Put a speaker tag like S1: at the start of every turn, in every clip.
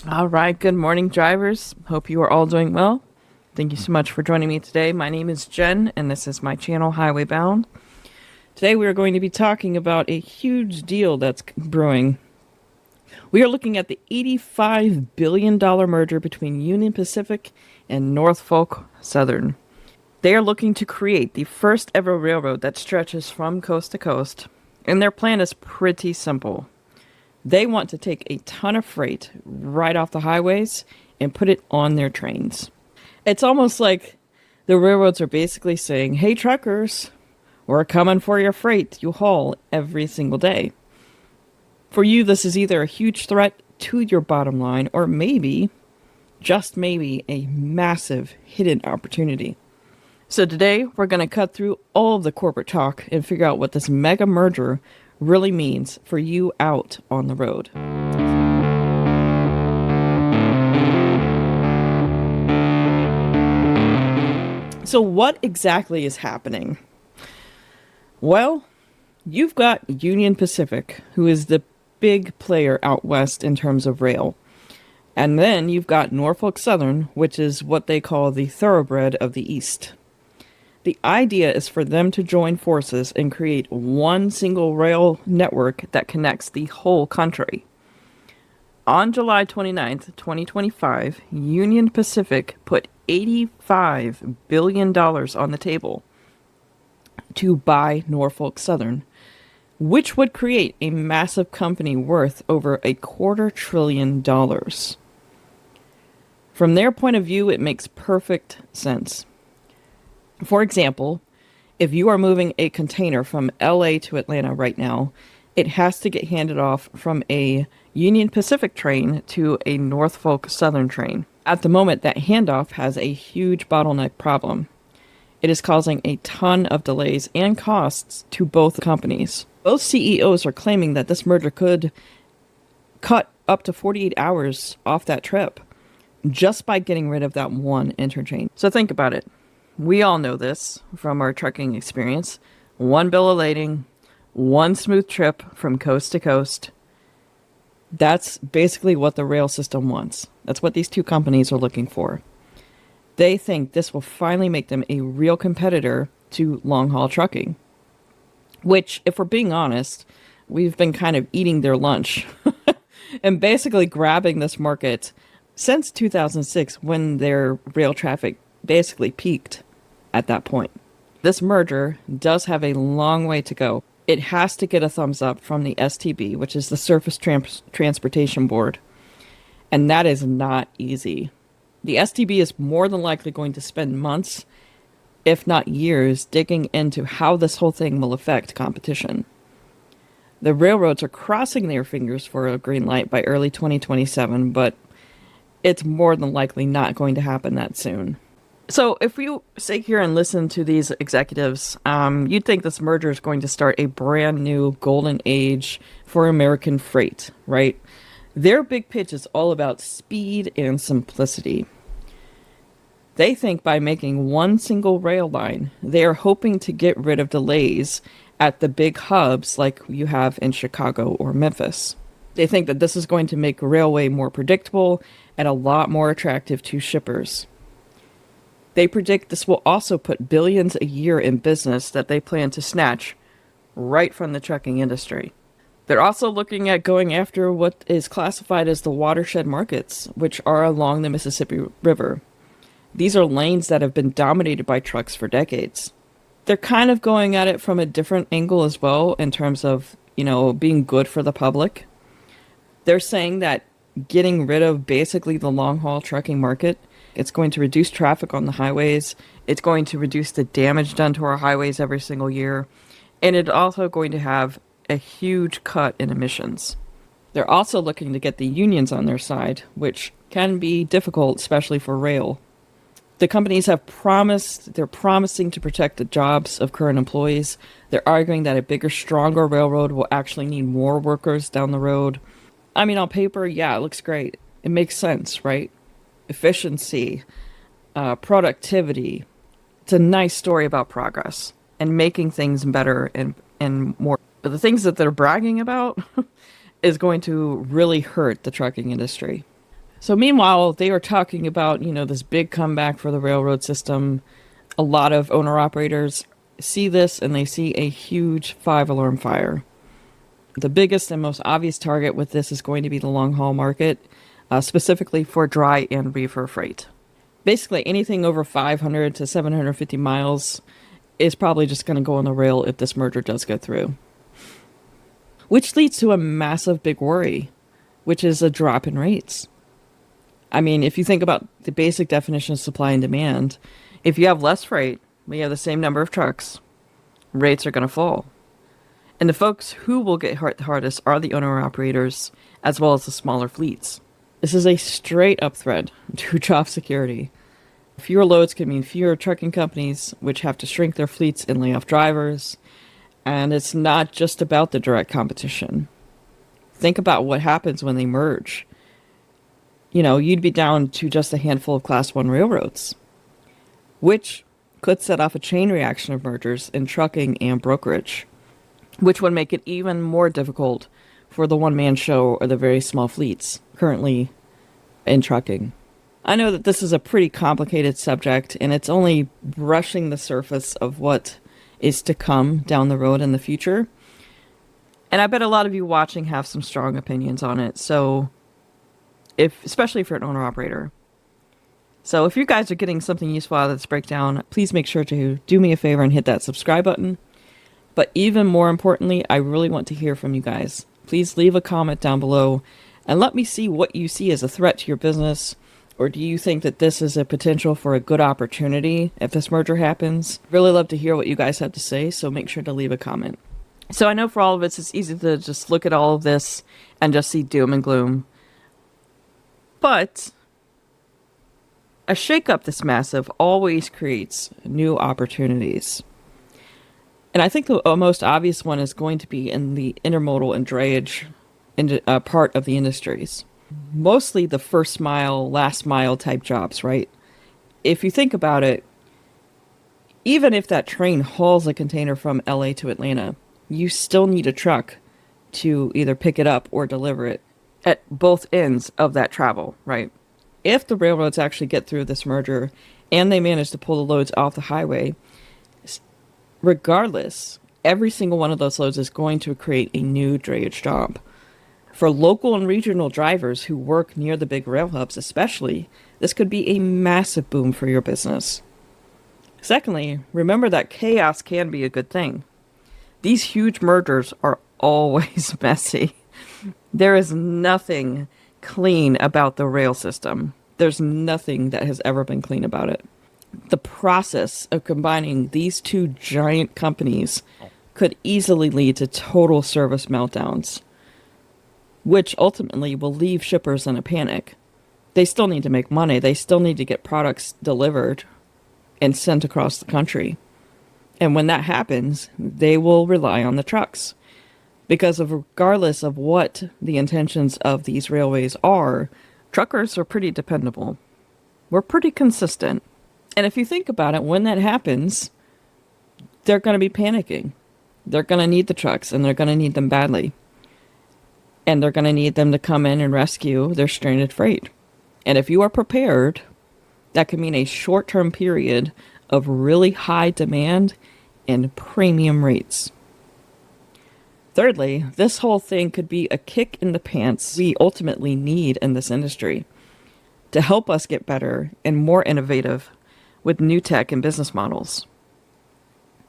S1: All right, good morning, drivers. Hope you are all doing well. Thank you so much for joining me today. My name is Jen, and this is my channel, Highway Bound. Today, we are going to be talking about a huge deal that's brewing. We are looking at the $85 billion merger between Union Pacific and Norfolk Southern. They are looking to create the first ever railroad that stretches from coast to coast, and their plan is pretty simple. They want to take a ton of freight right off the highways and put it on their trains. It's almost like the railroads are basically saying, hey, truckers, we're coming for your freight you haul every single day. For you, this is either a huge threat to your bottom line or maybe, just maybe, a massive hidden opportunity. So today, we're going to cut through all of the corporate talk and figure out what this mega merger really means for you out on the road. So what exactly is happening? Well, you've got Union Pacific, who is the big player out west in terms of rail. And then you've got Norfolk Southern, which is what they call the thoroughbred of the East. The idea is for them to join forces and create one single rail network that connects the whole country. On July 29th, 2025, Union Pacific put $85 billion on the table to buy Norfolk Southern, which would create a massive company worth over $250 billion. From their point of view, it makes perfect sense. For example, if you are moving a container from LA to Atlanta right now, it has to get handed off from a Union Pacific train to a Norfolk Southern train. At the moment, that handoff has a huge bottleneck problem. It is causing a ton of delays and costs to both companies. Both CEOs are claiming that this merger could cut up to 48 hours off that trip just by getting rid of that one interchange. So think about it. We all know this from our trucking experience. One bill of lading, one smooth trip from coast to coast. That's basically what the rail system wants. That's what these two companies are looking for. They think this will finally make them a real competitor to long-haul trucking. Which, if we're being honest, we've been kind of eating their lunch and basically grabbing this market since 2006 when their rail traffic basically peaked at that point. This merger does have a long way to go. It has to get a thumbs up from the STB, which is the Surface Transportation Board. And that is not easy. The STB is more than likely going to spend months, if not years, digging into how this whole thing will affect competition. The railroads are crossing their fingers for a green light by early 2027, but it's more than likely not going to happen that soon. So if you sit here and listen to these executives, you'd think this merger is going to start a brand new golden age for American freight, right? Their big pitch is all about speed and simplicity. They think by making one single rail line, they are hoping to get rid of delays at the big hubs like you have in Chicago or Memphis. They think that this is going to make railway more predictable and a lot more attractive to shippers. They predict this will also put billions a year in business that they plan to snatch right from the trucking industry. They're also looking at going after what is classified as the watershed markets, which are along the Mississippi River. These are lanes that have been dominated by trucks for decades. They're kind of going at it from a different angle as well in terms of, being good for the public. They're saying that getting rid of basically the long-haul trucking market, it's going to reduce traffic on the highways. It's going to reduce the damage done to our highways every single year. And it's also going to have a huge cut in emissions. They're also looking to get the unions on their side, which can be difficult, especially for rail. The companies they're promising to protect the jobs of current employees. They're arguing that a bigger, stronger railroad will actually need more workers down the road. I mean, on paper, yeah, it looks great. It makes sense, right? Efficiency, productivity. It's a nice story about progress and making things better and more. But the things that they're bragging about is going to really hurt the trucking industry. So meanwhile, they are talking about, this big comeback for the railroad system. A lot of owner operators see this and they see a huge 5 alarm fire. The biggest and most obvious target with this is going to be the long haul market, specifically for dry and reefer freight. Basically, anything over 500 to 750 miles is probably just going to go on the rail if this merger does go through. Which leads to a massive big worry, which is a drop in rates. I mean, if you think about the basic definition of supply and demand, if you have less freight, but you have the same number of trucks, rates are going to fall. And the folks who will get hurt the hardest are the owner-operators, as well as the smaller fleets. This is a straight-up threat to job security. Fewer loads can mean fewer trucking companies, which have to shrink their fleets and lay off drivers. And it's not just about the direct competition. Think about what happens when they merge. You'd be down to just a handful of Class 1 railroads, which could set off a chain reaction of mergers in trucking and brokerage, which would make it even more difficult for the one-man show or the very small fleets currently in trucking. I know that this is a pretty complicated subject, and it's only brushing the surface of what is to come down the road in the future. And I bet a lot of you watching have some strong opinions on it, so especially for an owner-operator. So if you guys are getting something useful out of this breakdown, please make sure to do me a favor and hit that subscribe button. But even more importantly, I really want to hear from you guys. Please leave a comment down below and let me see what you see as a threat to your business. Or do you think that this is a potential for a good opportunity if this merger happens? Really love to hear what you guys have to say, so make sure to leave a comment. So I know for all of us, it's easy to just look at all of this and just see doom and gloom. But a shakeup this massive always creates new opportunities. And I think the most obvious one is going to be in the intermodal and drayage part of the industries. Mostly the first mile, last mile type jobs, right? If you think about it, even if that train hauls a container from LA to Atlanta, you still need a truck to either pick it up or deliver it at both ends of that travel, right? If the railroads actually get through this merger and they manage to pull the loads off the highway, regardless, every single one of those loads is going to create a new drayage job. For local and regional drivers who work near the big rail hubs especially, this could be a massive boom for your business. Secondly, remember that chaos can be a good thing. These huge mergers are always messy. There is nothing clean about the rail system. There's nothing that has ever been clean about it. The process of combining these two giant companies could easily lead to total service meltdowns, which ultimately will leave shippers in a panic. They still need to make money. They still need to get products delivered and sent across the country. And when that happens, they will rely on the trucks. Because regardless of what the intentions of these railways are, truckers are pretty dependable. We're pretty consistent. And if you think about it, when that happens, they're going to be panicking. They're going to need the trucks, and they're going to need them badly. And they're going to need them to come in and rescue their stranded freight. And if you are prepared, that could mean a short-term period of really high demand and premium rates. Thirdly, this whole thing could be a kick in the pants we ultimately need in this industry to help us get better and more innovative with new tech and business models.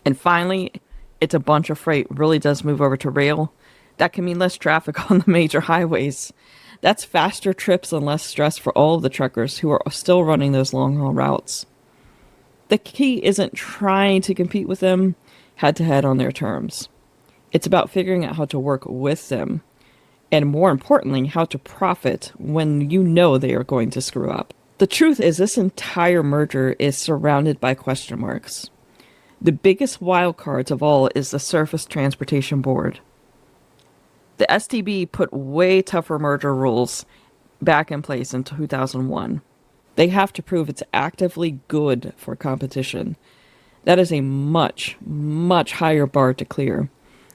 S1: And finally, it's a bunch of freight really does move over to rail. That can mean less traffic on the major highways. That's faster trips and less stress for all of the truckers who are still running those long-haul routes. The key isn't trying to compete with them head-to-head on their terms. It's about figuring out how to work with them, and more importantly, how to profit when you know they are going to screw up. The truth is, this entire merger is surrounded by question marks. The biggest wild cards of all is the Surface Transportation Board. The STB put way tougher merger rules back in place in 2001. They have to prove it's actively good for competition. That is a much, much higher bar to clear.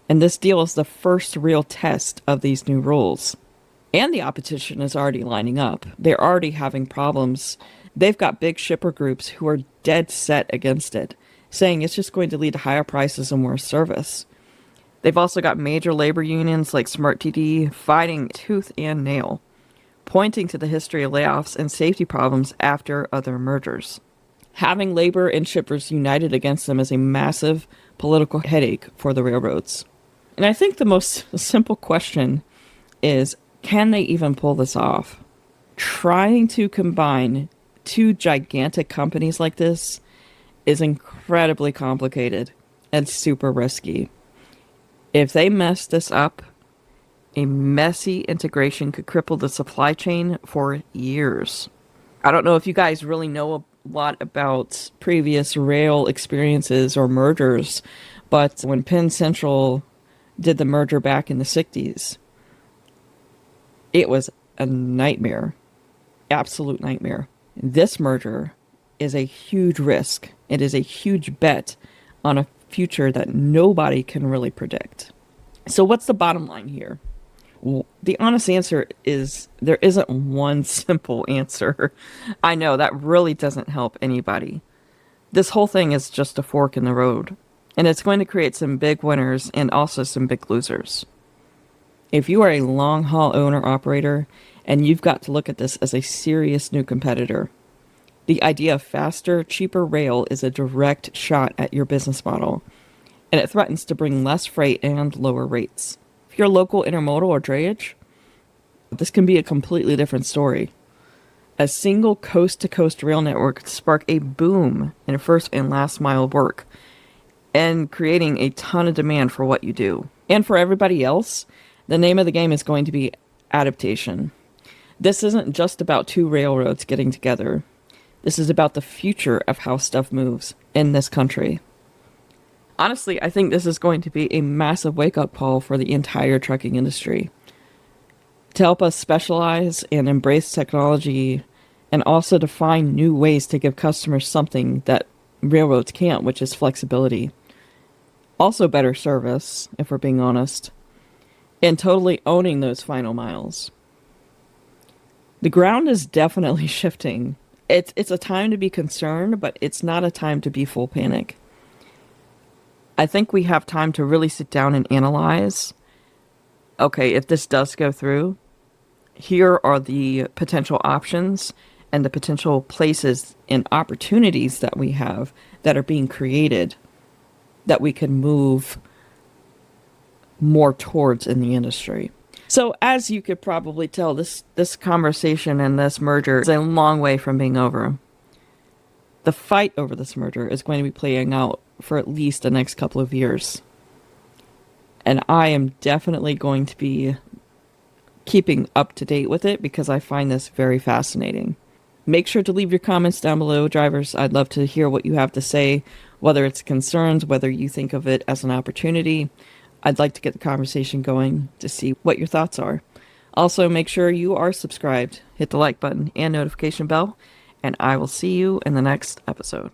S1: And this deal is the first real test of these new rules. And the opposition is already lining up. They're already having problems. They've got big shipper groups who are dead set against it, saying it's just going to lead to higher prices and worse service. They've also got major labor unions like SmartTD fighting tooth and nail, pointing to the history of layoffs and safety problems after other mergers. Having labor and shippers united against them is a massive political headache for the railroads. And I think the most simple question is, can they even pull this off? Trying to combine two gigantic companies like this is incredibly complicated and super risky. If they mess this up, a messy integration could cripple the supply chain for years. I don't know if you guys really know a lot about previous rail experiences or mergers, but when Penn Central did the merger back in the 60s, it was a nightmare. Absolute nightmare. This merger is a huge risk. It is a huge bet on a future that nobody can really predict. So what's the bottom line here? Well, the honest answer is there isn't one simple answer. I know that really doesn't help anybody. This whole thing is just a fork in the road, and it's going to create some big winners and also some big losers. If you are a long-haul owner-operator and you've got to look at this as a serious new competitor, the idea of faster, cheaper rail is a direct shot at your business model, and it threatens to bring less freight and lower rates. If you're local intermodal or drayage, this can be a completely different story. A single coast-to-coast rail network could spark a boom in first and last mile work and creating a ton of demand for what you do. And for everybody else, the name of the game is going to be adaptation. This isn't just about two railroads getting together. This is about the future of how stuff moves in this country. Honestly, I think this is going to be a massive wake-up call for the entire trucking industry to help us specialize and embrace technology and also to find new ways to give customers something that railroads can't, which is flexibility. Also better service, if we're being honest, and totally owning those final miles. The ground is definitely shifting. It's a time to be concerned, but it's not a time to be full panic. I think we have time to really sit down and analyze, okay, if this does go through, here are the potential options and the potential places and opportunities that we have that are being created that we can move more towards in the industry. So as you could probably tell, this conversation and this merger is a long way from being over. The fight over this merger is going to be playing out for at least the next couple of years. And I am definitely going to be keeping up to date with it because I find this very fascinating. Make sure to leave your comments down below, drivers. I'd love to hear what you have to say, whether it's concerns, whether you think of it as an opportunity. I'd like to get the conversation going to see what your thoughts are. Also, make sure you are subscribed, hit the like button and notification bell, and I will see you in the next episode.